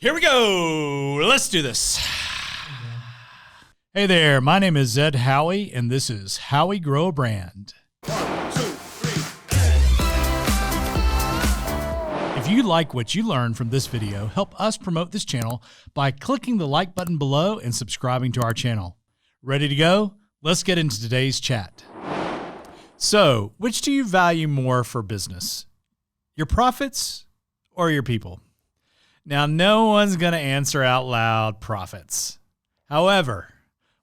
Here we go. Let's do this. Hey there, my name is Ed Howie, and this is Howie Grow a Brand. 1, 2, 3. If you like what you learned from this video, help us promote this channel by clicking the like button below and subscribing to our channel. Ready to go? Let's get into today's chat. So, which do you value more for business? Your profits or your people? Now, no one's going to answer out loud profits. However,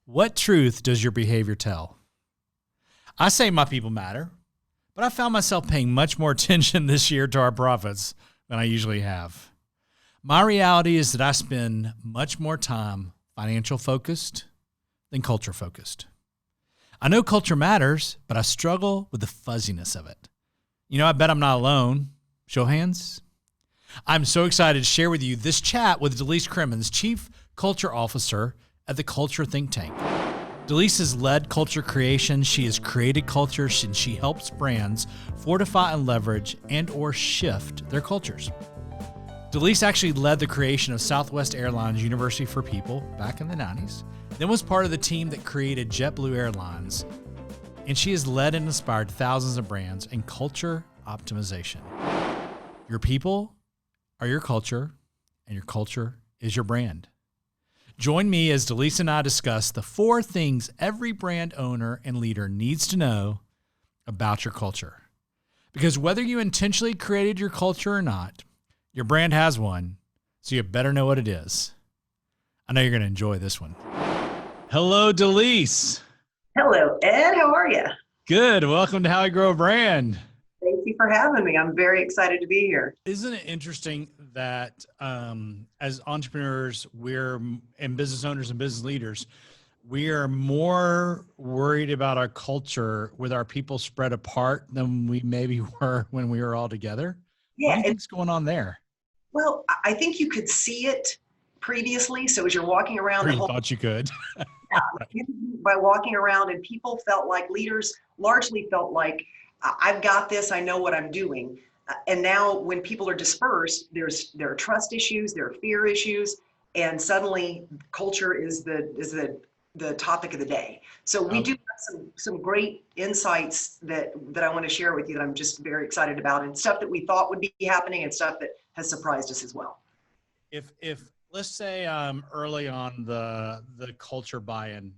what truth does your behavior tell? I say my people matter, but I found myself paying much more attention this year to our profits than I usually have. My reality is that I spend much more time financial focused than culture focused. I know culture matters, but I struggle with the fuzziness of it. You know, I bet I'm not alone. Show of hands. I'm so excited to share with you this chat with Delise Crimmins, Chief Culture Officer at the Culture Think Tank. Delise has led culture creation. She has created cultures, and she helps brands fortify and leverage and or shift their cultures. Delise actually led the creation of Southwest Airlines University for People back in the 90s, then was part of the team that created JetBlue Airlines, and she has led and inspired thousands of brands in culture optimization. Your people are your culture, and your culture is your brand. Join me as Delise and I discuss the 4 things every brand owner and leader needs to know about your culture. Because whether you intentionally created your culture or not, your brand has one, so you better know what it is. I know you're going to enjoy this one. Hello, Delise. Hello, Ed. How are you? Good. Welcome to How I Grow a Brand. Thank you for having me. I'm very excited to be here. Isn't it interesting that as entrepreneurs, and business owners and business leaders, we are more worried about our culture with our people spread apart than we maybe were when we were all together? Yeah, what do you think's going on there? Well, I think you could see it previously. So as you're walking around, Or you thought you could. right. By walking around, and people felt like, leaders largely felt like, I've got this, I know what I'm doing. And now when people are dispersed, there are trust issues, there are fear issues, and suddenly culture is the topic of the day. So we do have some great insights that I want to share with you that I'm just very excited about, and stuff that we thought would be happening and stuff that has surprised us as well. If let's say early on the culture buy-in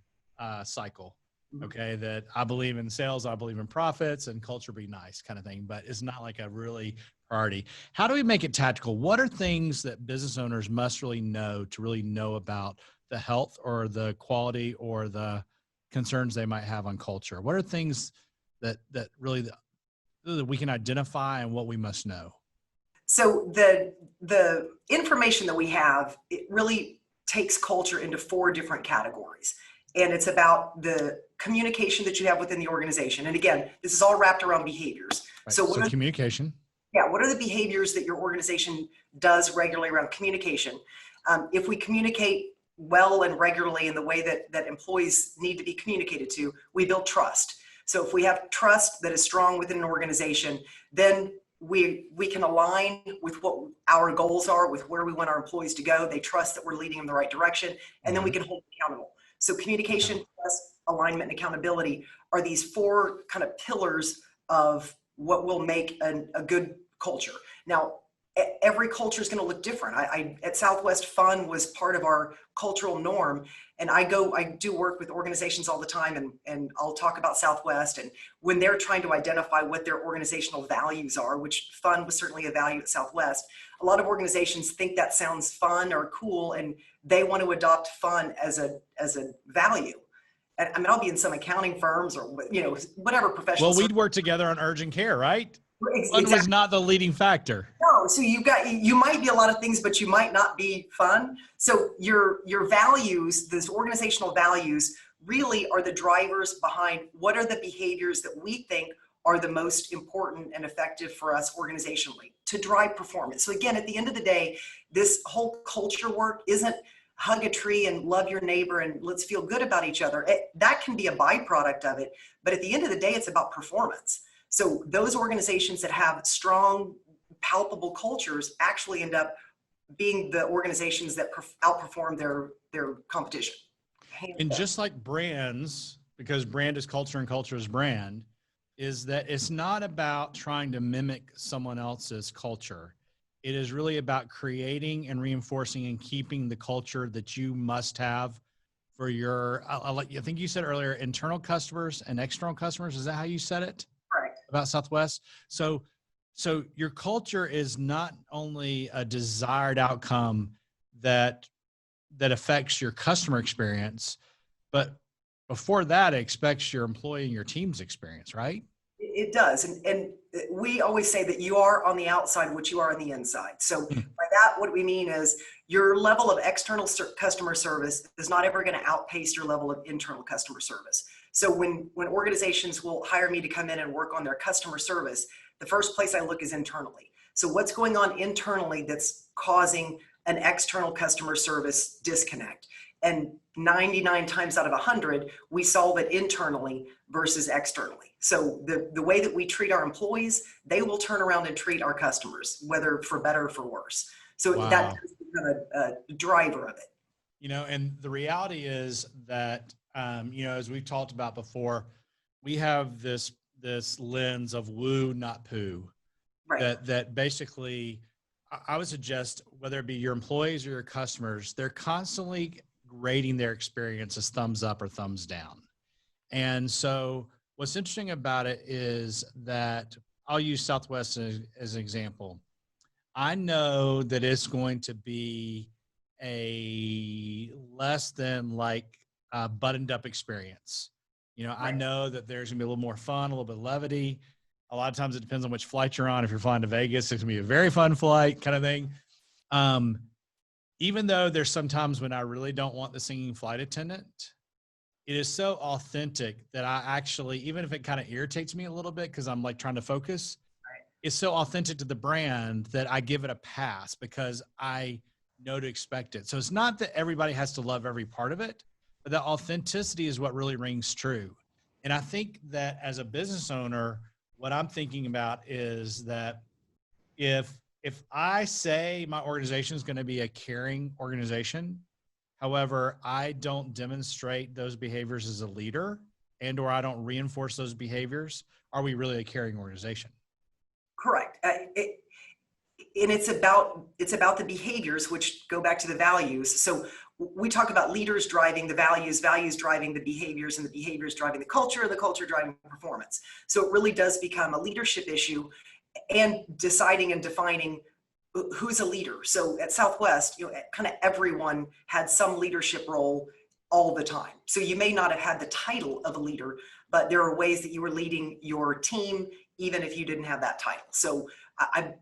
cycle, okay, that I believe in sales, I believe in profits, and culture be nice kind of thing, but it's not like a really priority. How do we make it tactical? What are things that business owners must really know to really know about the health or the quality or the concerns they might have on culture? What are things that really that we can identify and what we must know? So the information that we have, it really takes culture into 4 different categories. And it's about the communication that you have within the organization. And again, this is all wrapped around behaviors. Right. So communication. Yeah. What are the behaviors that your organization does regularly around communication? If we communicate well and regularly in the way that employees need to be communicated to, we build trust. So if we have trust that is strong within an organization, then we can align with what our goals are, with where we want our employees to go. They trust that we're leading them in the right direction, and then we can hold them accountable. So communication, trust, alignment, and accountability are these 4 kind of pillars of what will make a good culture. Now, every culture is going to look different. I at Southwest, fun was part of our cultural norm. And I do work with organizations all the time, and I'll talk about Southwest, and when they're trying to identify what their organizational values are, which fun was certainly a value at Southwest. A lot of organizations think that sounds fun or cool, and they want to adopt fun as a value. And I mean, I'll be in some accounting firms or, whatever professional. Well, we'd work together on urgent care, right? Exactly. Fun was not the leading factor. No, so you might be a lot of things, but you might not be fun. So your values, those organizational values, really are the drivers behind what are the behaviors that we think are the most important and effective for us organizationally to drive performance. So again, at the end of the day, this whole culture work isn't hug a tree and love your neighbor and let's feel good about each other. That can be a byproduct of it. But at the end of the day, it's about performance. So those organizations that have strong, palpable cultures actually end up being the organizations that outperform their competition. And just like brands, because brand is culture and culture is brand, is that it's not about trying to mimic someone else's culture. It is really about creating and reinforcing and keeping the culture that you must have for your, I think you said earlier, internal customers and external customers. Is that how you said it? Correct. About Southwest? So your culture is not only a desired outcome that affects your customer experience, but before that, it expects your employee and your team's experience, right? It does. And we always say that you are on the outside what you are on the inside. So by that, what we mean is your level of external customer service is not ever going to outpace your level of internal customer service. So when organizations will hire me to come in and work on their customer service, the first place I look is internally. So what's going on internally that's causing an external customer service disconnect? And 99 times out of 100, we solve it internally versus externally. So the way that we treat our employees, they will turn around and treat our customers, whether for better or for worse. So Wow. that is a driver of it. And the reality is that, as we've talked about before, we have this lens of woo, not poo. Right. That basically, I would suggest, whether it be your employees or your customers, they're constantly rating their experience as thumbs up or thumbs down. And so what's interesting about it is that I'll use Southwest as an example. I know that it's going to be a less than buttoned up experience. Right. I know that there's gonna be a little more fun, a little bit of levity. A lot of times it depends on which flight you're on. If you're flying to Vegas, it's gonna be a very fun flight kind of thing. Even though there's sometimes when I really don't want the singing flight attendant, it is so authentic that I actually, even if it kind of irritates me a little bit because I'm trying to focus, right, it's so authentic to the brand that I give it a pass because I know to expect it. So it's not that everybody has to love every part of it, but the authenticity is what really rings true. And I think that as a business owner, what I'm thinking about is that if I say my organization is going to be a caring organization, however, I don't demonstrate those behaviors as a leader or I don't reinforce those behaviors, are we really a caring organization? Correct. And it's about the behaviors, which go back to the values. So we talk about leaders driving the values driving the behaviors, and the behaviors driving the culture driving performance. So it really does become a leadership issue, and deciding and defining who's a leader. So at Southwest, kind of everyone had some leadership role all the time. So you may not have had the title of a leader, but there are ways that you were leading your team, even if you didn't have that title. So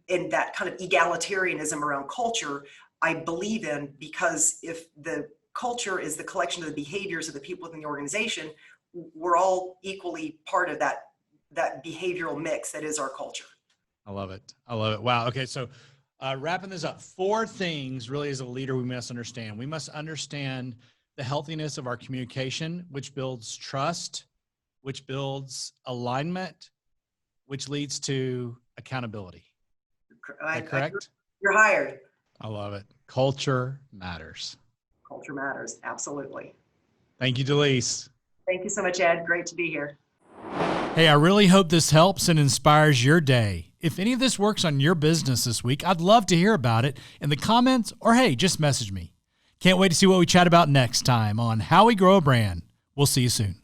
in that kind of egalitarianism around culture, I believe in, because if the culture is the collection of the behaviors of the people within the organization, we're all equally part of that behavioral mix that is our culture. I love it. Wow. Okay. So wrapping this up, 4 things really as a leader we must understand. We must understand the healthiness of our communication, which builds trust, which builds alignment, which leads to accountability. Is that correct? You're hired. I love it. Culture matters. Culture matters. Absolutely. Thank you, Delise. Thank you so much, Ed. Great to be here. Hey, I really hope this helps and inspires your day. If any of this works on your business this week, I'd love to hear about it in the comments, or hey, just message me. Can't wait to see what we chat about next time on How We Grow a Brand. We'll see you soon.